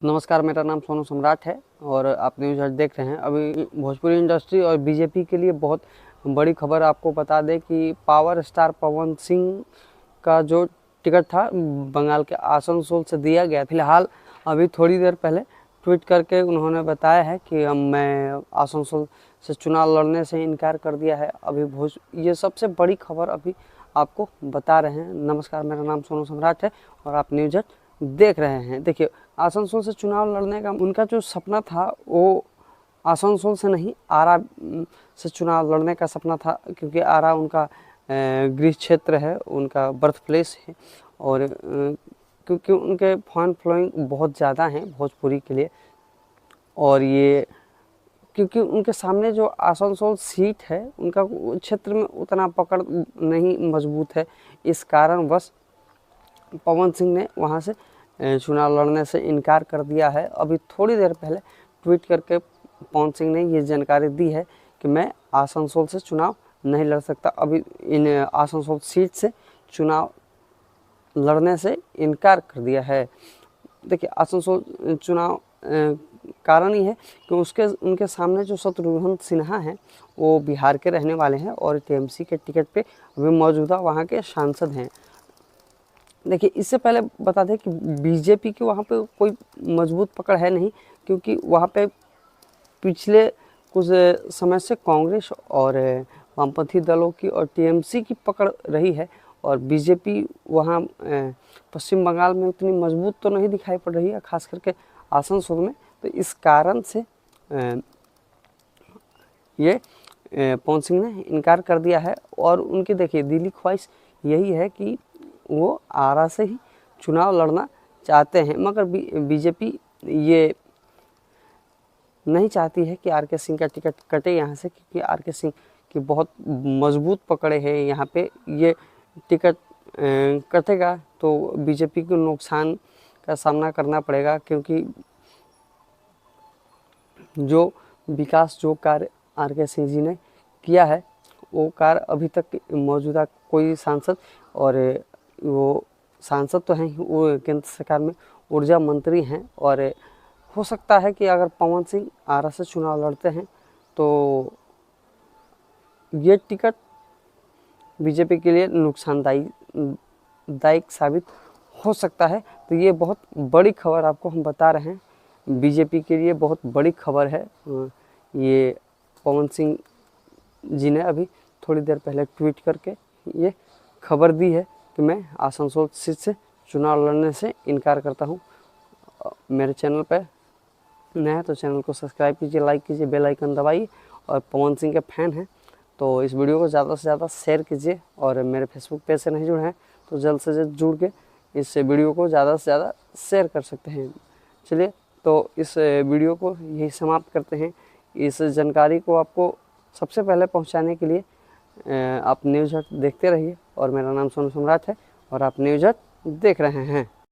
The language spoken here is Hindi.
नमस्कार, मेरा नाम सोनू सम्राट है और आप न्यूज़ हट देख रहे हैं। अभी भोजपुरी इंडस्ट्री और बीजेपी के लिए बहुत बड़ी खबर आपको बता दें कि पावर स्टार पवन सिंह का जो टिकट था बंगाल के आसनसोल से दिया गया। फिलहाल अभी थोड़ी देर पहले ट्वीट करके उन्होंने बताया है कि मैं आसनसोल से चुनाव लड़ने से इनकार कर दिया है। अभी ये सबसे बड़ी खबर अभी आपको बता रहे हैं। नमस्कार, मेरा नाम सोनू सम्राट है और आप न्यूज़ हट देख रहे हैं। देखिए, आसनसोल से चुनाव लड़ने का उनका जो सपना था वो आसनसोल से नहीं, आरा से चुनाव लड़ने का सपना था, क्योंकि आरा उनका गृह क्षेत्र है, उनका बर्थ प्लेस है और क्योंकि उनके फैन फॉलोइंग बहुत ज़्यादा हैं भोजपुरी के लिए। और ये क्योंकि उनके सामने जो आसनसोल सीट है उनका क्षेत्र में उतना पकड़ नहीं मजबूत है, इस कारण बस पवन सिंह ने वहाँ से चुनाव लड़ने से इनकार कर दिया है। अभी थोड़ी देर पहले ट्वीट करके पवन सिंह ने ये जानकारी दी है कि मैं आसनसोल से चुनाव नहीं लड़ सकता, अभी इन आसनसोल सीट से चुनाव लड़ने से इनकार कर दिया है। देखिए, आसनसोल चुनाव कारण ही है कि उनके सामने जो शत्रुघ्न सिन्हा हैं वो बिहार के रहने वाले हैं और टीएमसी के टिकट पे अभी मौजूदा वहाँ के सांसद हैं। देखिए, इससे पहले बता दें कि बीजेपी की वहाँ पे कोई मजबूत पकड़ है नहीं, क्योंकि वहाँ पे पिछले कुछ समय से कांग्रेस और वामपंथी दलों की और टीएमसी की पकड़ रही है और बीजेपी वहाँ पश्चिम बंगाल में उतनी मजबूत तो नहीं दिखाई पड़ रही है, खास करके आसनसोल में। तो इस कारण से ये पवन सिंह ने इनकार कर दिया है और उनकी देखिए दिली ख्वाहिश यही है कि वो आरा से ही चुनाव लड़ना चाहते हैं, मगर बीजेपी ये नहीं चाहती है कि आर.के. सिंह का टिकट कटे यहाँ से, क्योंकि आर.के. सिंह की बहुत मजबूत पकड़े हैं यहाँ पे। ये टिकट कटेगा तो बीजेपी को नुकसान का सामना करना पड़ेगा, क्योंकि जो विकास जो कार्य आर.के. सिंह जी ने किया है वो कार्य अभी तक मौजूदा कोई सांसद, और वो सांसद तो हैं ही, वो केंद्र सरकार में ऊर्जा मंत्री हैं, और हो सकता है कि अगर पवन सिंह आरा से चुनाव लड़ते हैं तो ये टिकट बीजेपी के लिए नुकसानदायक साबित हो सकता है। तो ये बहुत बड़ी खबर आपको हम बता रहे हैं, बीजेपी के लिए बहुत बड़ी खबर है। ये पवन सिंह जी ने अभी थोड़ी देर पहले ट्वीट करके ये खबर दी है कि मैं आसनसोल सीट से चुनाव लड़ने से इनकार करता हूँ। मेरे चैनल पर नया है तो चैनल को सब्सक्राइब कीजिए, लाइक कीजिए, बेल आइकन दबाइए, और पवन सिंह के फैन हैं तो इस वीडियो को ज़्यादा से ज़्यादा शेयर कीजिए, और मेरे फेसबुक पेज से नहीं जुड़े हैं तो जल्द से जल्द जुड़ के इस वीडियो को ज़्यादा से ज़्यादा शेयर कर सकते हैं। चलिए, तो इस वीडियो को यही समाप्त करते हैं। इस जानकारी को आपको सबसे पहले पहुंचाने के लिए आप न्यूज़ हट देखते रहिए, और मेरा नाम सोनू सम्राट है और आप न्यूज़ हट देख रहे हैं।